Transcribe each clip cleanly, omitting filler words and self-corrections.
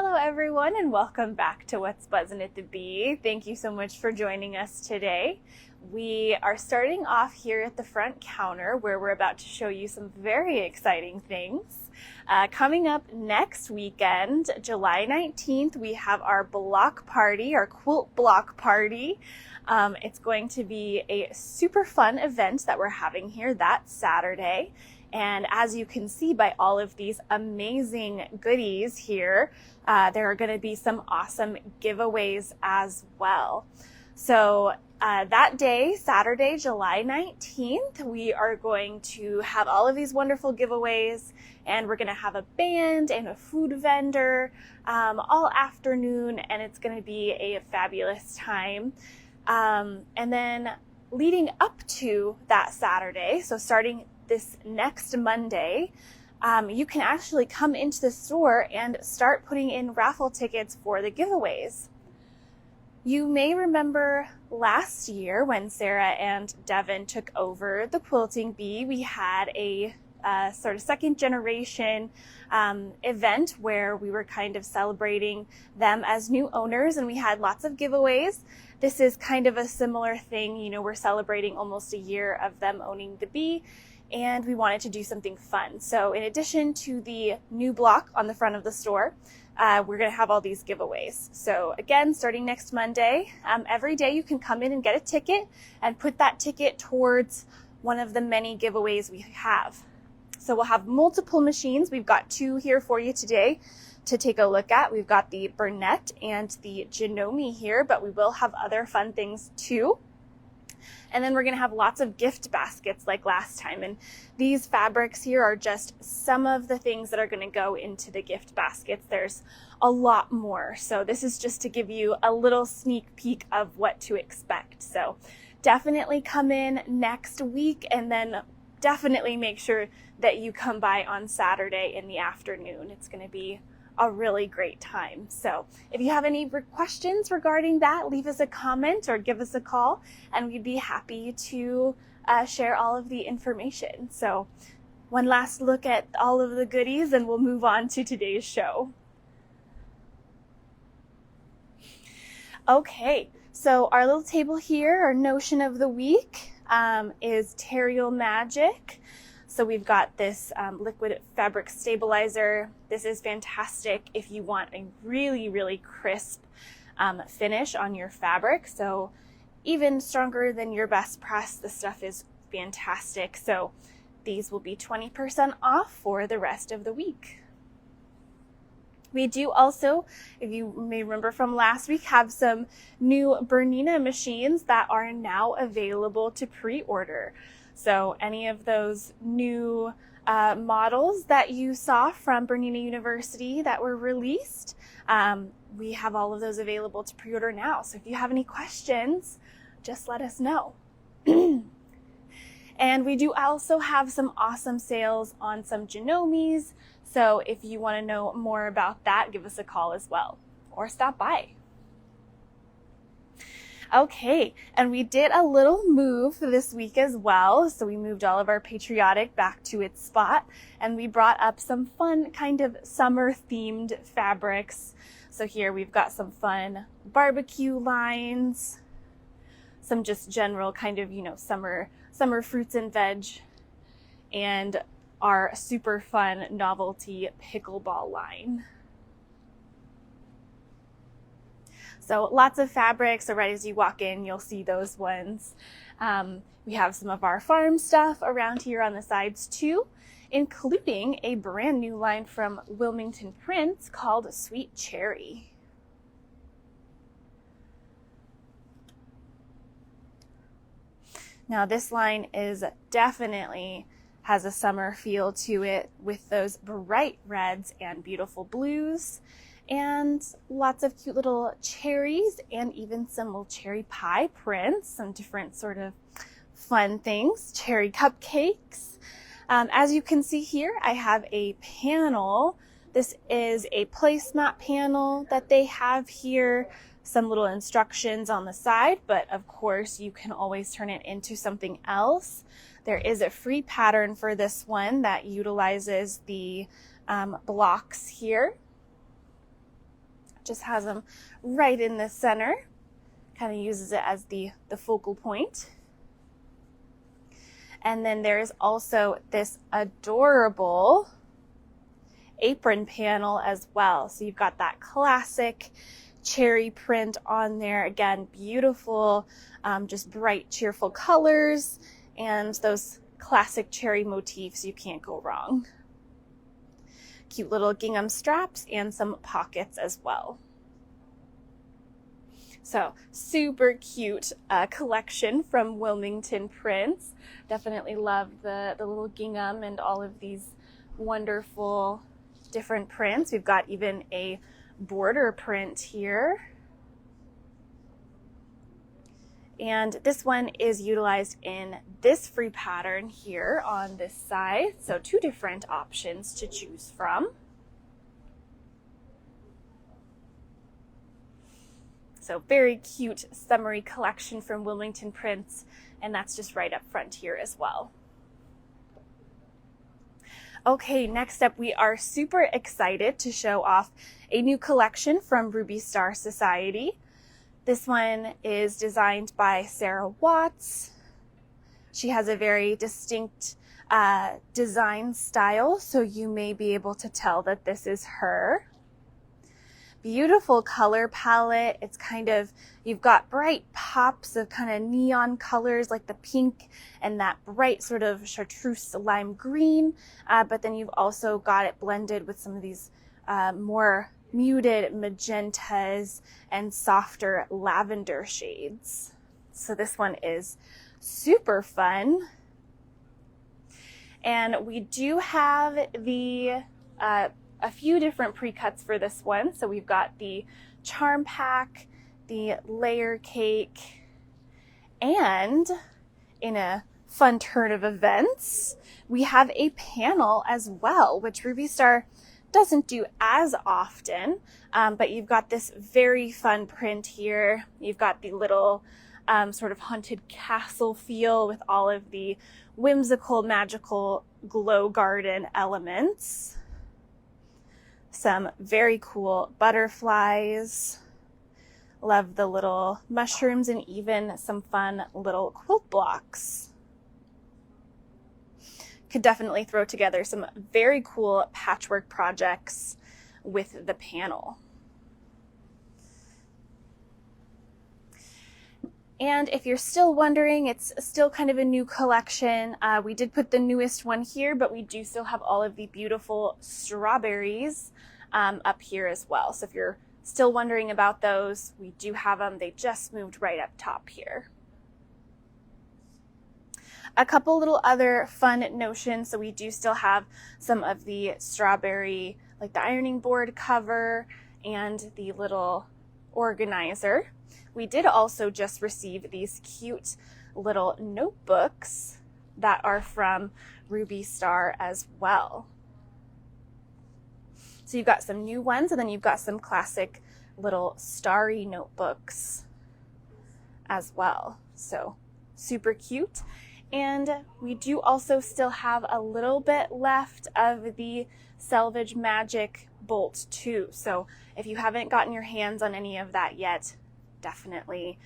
Hello everyone, and welcome back to What's Buzzin' at the Bee. Thank you so much for joining us today. We are starting off here at the front counter where we're about to show you some very exciting things. Coming up next weekend, July 19th, we have our block party, our quilt block party. It's going to be a super fun event that we're having here that Saturday. And as you can see by all of these amazing goodies here, there are going to be some awesome giveaways as well. So that day, Saturday, July 19th, we are going to have all of these wonderful giveaways, and we're going to have a band and a food vendor all afternoon, and it's going to be a fabulous time. And then leading up to that Saturday, so starting this next Monday, you can actually come into the store and start putting in raffle tickets for the giveaways. You may remember last year when Sarah and Devin took over the Quilting Bee, we had a sort of second generation event where we were kind of celebrating them as new owners, and we had lots of giveaways. This is kind of a similar thing. You know, we're celebrating almost a year of them owning the bee, and we wanted to do something fun. So in addition to the new block on the front of the store, we're going to have all these giveaways. So again, starting next Monday, every day you can come in and get a ticket and put that ticket towards one of the many giveaways we have. So we'll have multiple machines. We've got two here for you today to take a look at. We've got the Bernina and the Janome here, but we will have other fun things too. And then we're going to have lots of gift baskets like last time. And these fabrics here are just some of the things that are going to go into the gift baskets. There's a lot more. So this is just to give you a little sneak peek of what to expect. So definitely come in next week, and then definitely make sure that you come by on Saturday in the afternoon. It's going to be a really great time. So if you have any questions regarding that, leave us a comment or give us a call, and we'd be happy to share all of the information. So one last look at all of the goodies, and we'll move on to today's show. Okay, so our little table here, our notion of the week is Terrial Magic. So we've got this liquid fabric stabilizer. This is fantastic if you want a really, really crisp finish on your fabric. So even stronger than your best press, the stuff is fantastic. So these will be 20% off for the rest of the week. We do also, if you may remember from last week, have some new Bernina machines that are now available to pre-order. So any of those new models that you saw from Bernina University that were released, we have all of those available to pre-order now. So if you have any questions, just let us know. And we do also have some awesome sales on some Janomes. So if you want to know more about that, give us a call as well, or stop by. Okay, and we did a little move this week as well. So we moved all of our patriotic back to its spot, and we brought up some fun kind of summer themed fabrics. So here we've got some fun barbecue lines, some just general kind of, you know, summer fruits and veg, and our super fun novelty pickleball line. So lots of fabrics, so right as you walk in, you'll see those ones. We have some of our farm stuff around here on the sides too, including a brand new line from Wilmington Prints called Sweet Cherry. Now this line is definitely has a summer feel to it with those bright reds and beautiful blues, and lots of cute little cherries, and even some little cherry pie prints, some different sort of fun things, cherry cupcakes. As you can see here, I have a panel. This is a placemat panel that they have here, some little instructions on the side, but of course you can always turn it into something else. There is a free pattern for this one that utilizes the blocks here. just has them right in the center. Kind of uses it as the focal point. And then there's also this adorable apron panel as well. So you've got that classic cherry print on there. Again, beautiful, just bright, cheerful colors and those classic cherry motifs. You can't go wrong. Cute little gingham straps and some pockets as well. So super cute collection from Wilmington Prints. Definitely love the little gingham and all of these wonderful different prints. We've got even a border print here. And this one is utilized in this free pattern here on this side. So 2 different options to choose from. So very cute summery collection from Wilmington Prints, and that's just right up front here as well. Okay, next up we are super excited to show off a new collection from Ruby Star Society. This one is designed by Sarah Watts. She has a very distinct design style, so you may be able to tell that this is her. Beautiful color palette. It's kind of, you've got bright pops of kind of neon colors like the pink and that bright sort of chartreuse lime green, but then you've also got it blended with some of these more muted magentas and softer lavender shades. So this one is super fun. And we do have the a few different pre-cuts for this one. So we've got the charm pack, the layer cake, and in a fun turn of events, we have a panel as well, which Ruby Star doesn't do as often, but you've got this very fun print here. You've got the little sort of haunted castle feel with all of the whimsical, magical glow garden elements. Some very cool butterflies. Love the little mushrooms and even some fun little quilt blocks. Could definitely throw together some very cool patchwork projects with the panel. And if you're still wondering, it's still kind of a new collection. We did put the newest one here, but we do still have all of the beautiful strawberries up here as well. So if you're still wondering about those, we do have them. They just moved right up top here. A couple little other fun notions. So we do still have some of the strawberry, like the ironing board cover and the little organizer. We did also just receive these cute little notebooks that are from Ruby Star as well. So you've got some new ones, and then you've got some classic little starry notebooks as well. So super cute. And we do also still have a little bit left of the Selvage Magic Bolt 2. So if you haven't gotten your hands on any of that yet, definitely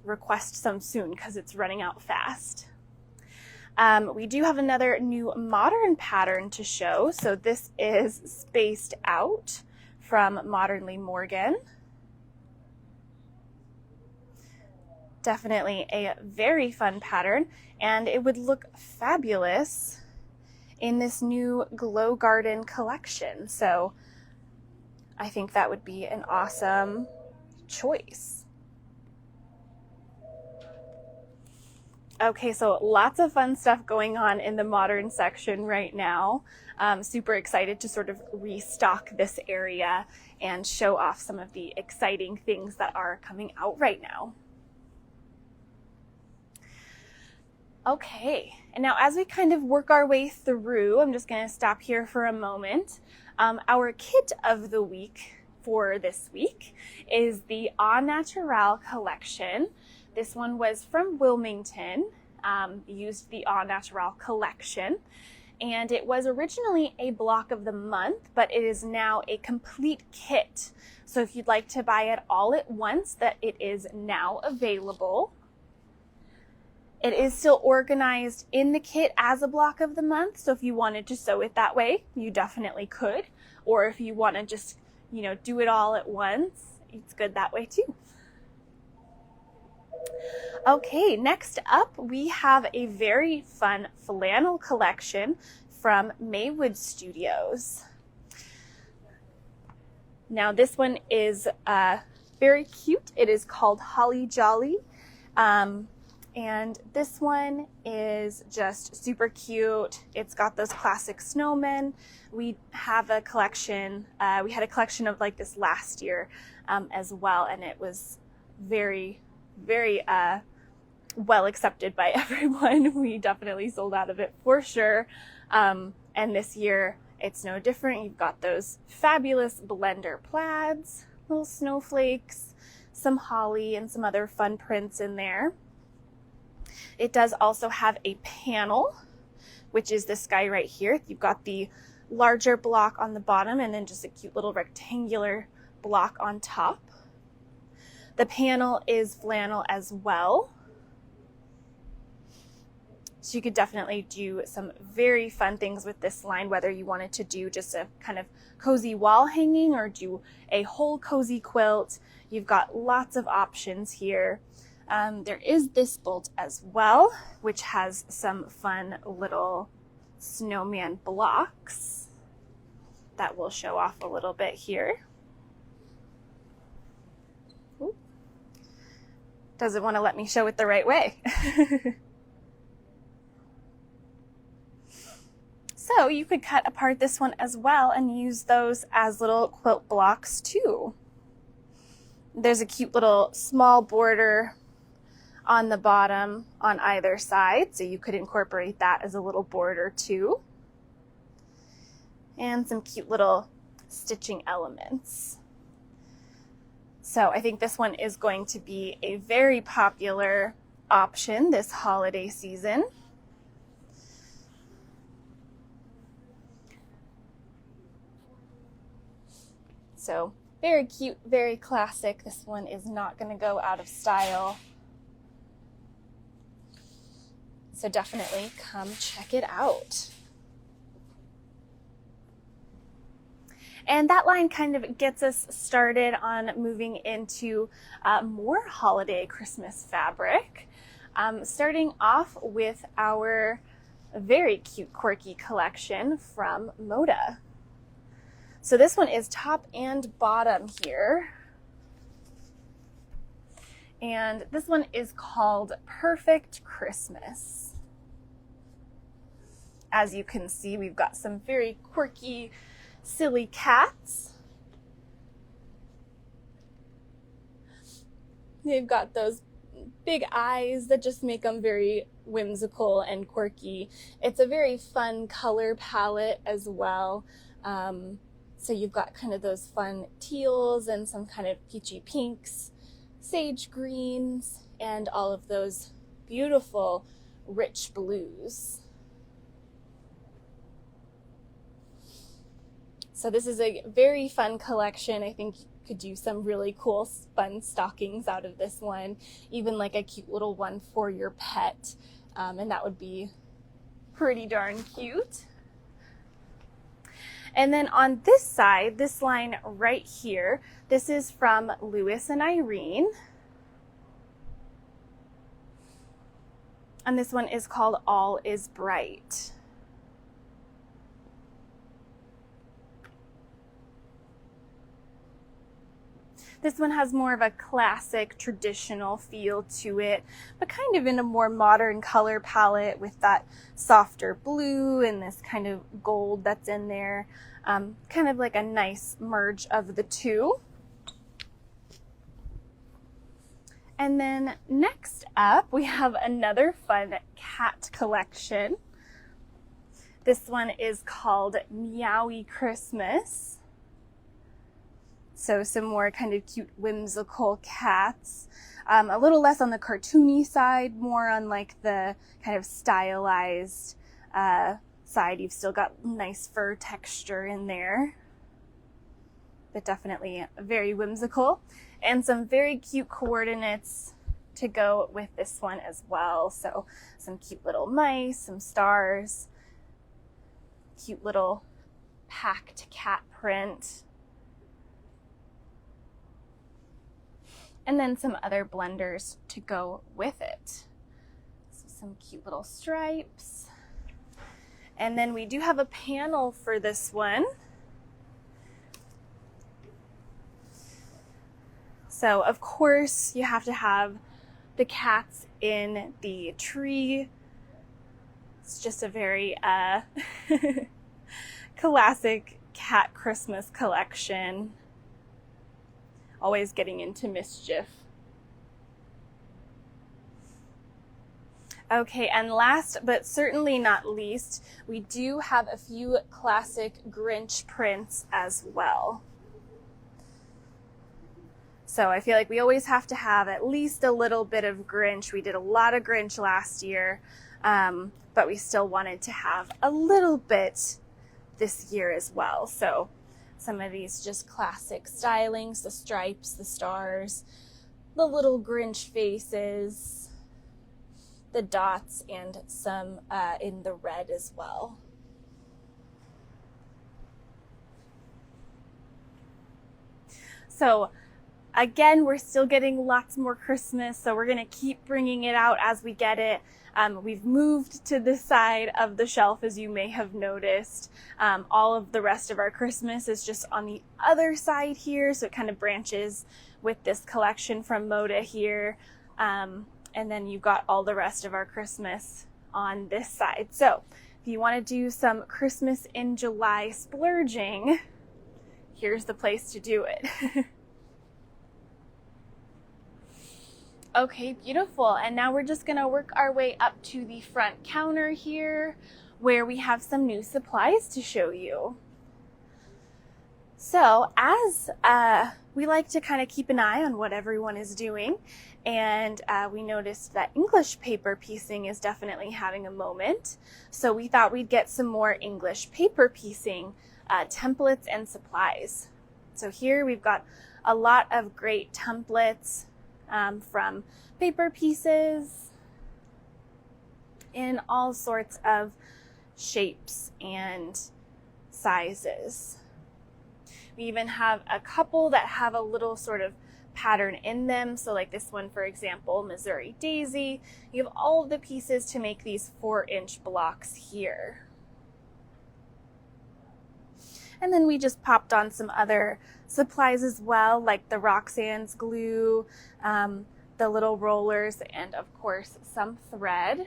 request some soon because it's running out fast. We do have another new modern pattern to show. So this is Spaced Out from Modernly Morgan. Definitely a very fun pattern, and it would look fabulous in this new Glow Garden collection. So I think that would be an awesome choice. Okay, so lots of fun stuff going on in the modern section right now. Super excited to sort of restock this area and show off some of the exciting things that are coming out right now. Okay, and now as we kind of work our way through, I'm just going to stop here for a moment. Our kit of the week for this week is the Au Naturel collection. This one was from Wilmington, used the Au Naturel collection. And it was originally a block of the month, but it is now a complete kit. So if you'd like to buy it all at once, that it is now available. It is still organized in the kit as a block of the month. So if you wanted to sew it that way, you definitely could. Or if you want to just, do it all at once, it's good that way too. Okay, next up we have a very fun flannel collection from Maywood Studios. Now this one is very cute. It is called Holly Jolly. And this one is just super cute. It's got those classic snowmen. We have a collection, we had a collection of like this last year as well, and it was very, very well accepted by everyone. We definitely sold out of it for sure. And this year it's no different. You've got those fabulous blender plaids, little snowflakes, some holly, and some other fun prints in there. It does also have a panel, which is this guy right here. You've got the larger block on the bottom and then just a cute little rectangular block on top. The panel is flannel as well. So you could definitely do some very fun things with this line, whether you wanted to do just a kind of cozy wall hanging or do a whole cozy quilt. You've got lots of options here. There is this bolt as well, which has some fun little snowman blocks that we'll show off a little bit here. Ooh. Doesn't want to let me show it the right way. So you could cut apart this one as well and use those as little quilt blocks too. There's a cute little small border on the bottom on either side, so you could incorporate that as a little border too. And some cute little stitching elements. So I think this one is going to be a very popular option this holiday season. So very cute, very classic. This one is not going to go out of style. So definitely come check it out. And that line kind of gets us started on moving into more holiday Christmas fabric. Starting off with our very cute, quirky collection from Moda. So this one is top and bottom here. And this one is called Perfect Christmas. As you can see, we've got some very quirky, silly cats. They've got those big eyes that just make them very whimsical and quirky. It's a very fun color palette as well. So you've got kind of those fun teals and some kind of peachy pinks, sage greens, and all of those beautiful rich blues. So this is a very fun collection. I think you could do some really cool fun stockings out of this one, even like a cute little one for your pet, and that would be pretty darn cute. And then on this side, this line right here, this is from Lewis and Irene. And this one is called All is Bright. This one has more of a classic, traditional feel to it, but kind of in a more modern color palette with that softer blue and this kind of gold that's in there. Kind of like a nice merge of the two. And then next up, we have another fun cat collection. This one is called Meowie Christmas. So some more kind of cute, whimsical cats. A little less on the cartoony side, more on like the kind of stylized side, you've still got nice fur texture in there, but definitely very whimsical, and some very cute coordinates to go with this one as well. So some cute little mice, some stars, cute little packed cat print, and then some other blenders to go with it. So some cute little stripes. And then we do have a panel for this one. So of course you have to have the cats in the tree. It's just a very classic cat Christmas collection. Always getting into mischief. Okay, and last but certainly not least, we do have a few classic Grinch prints as well. So I feel like we always have to have at least a little bit of Grinch. We did a lot of Grinch last year, but we still wanted to have a little bit this year as well. So some of these just classic stylings, the stripes, the stars, the little Grinch faces, the dots, and some in the red as well. So again, we're still getting lots more Christmas, so we're gonna keep bringing it out as we get it. We've moved to this side of the shelf, as you may have noticed. All of the rest of our Christmas is just on the other side here, so it kind of branches with this collection from Moda here. And then you've got all the rest of our Christmas on this side. So if you want to do some Christmas in July splurging, here's the place to do it. Okay, beautiful. And now we're just gonna work our way up to the front counter here, where we have some new supplies to show you. So as we like to kind of keep an eye on what everyone is doing, and we noticed that English paper piecing is definitely having a moment. So we thought we'd get some more English paper piecing templates and supplies. So here we've got a lot of great templates from paper pieces in all sorts of shapes and sizes. We even have a couple that have a little sort of pattern in them. So like this one, for example, Missouri Daisy, you have all of the pieces to make these 4-inch blocks here. And then we just popped on some other supplies as well, like the Roxanne's glue, the little rollers, and of course some thread.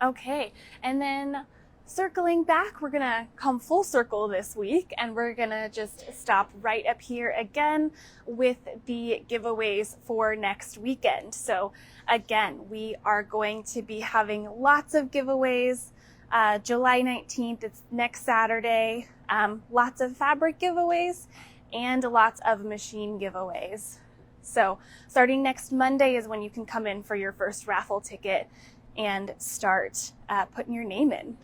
Okay, and then circling back, we're gonna come full circle this week, and we're gonna just stop right up here again with the giveaways for next weekend. So again, we are going to be having lots of giveaways. July 19th, it's next Saturday. Lots of fabric giveaways and lots of machine giveaways. So starting next Monday is when you can come in for your first raffle ticket and start putting your name in.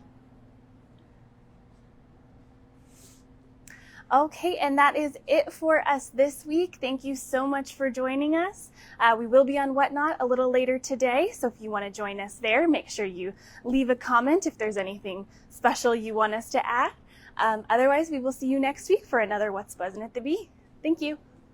Okay, and that is it for us this week. Thank you so much for joining us. We will be on Whatnot a little later today, so if you want to join us there, make sure you leave a comment if there's anything special you want us to add. Otherwise, we will see you next week for another What's Buzzin' at the Bee. Thank you.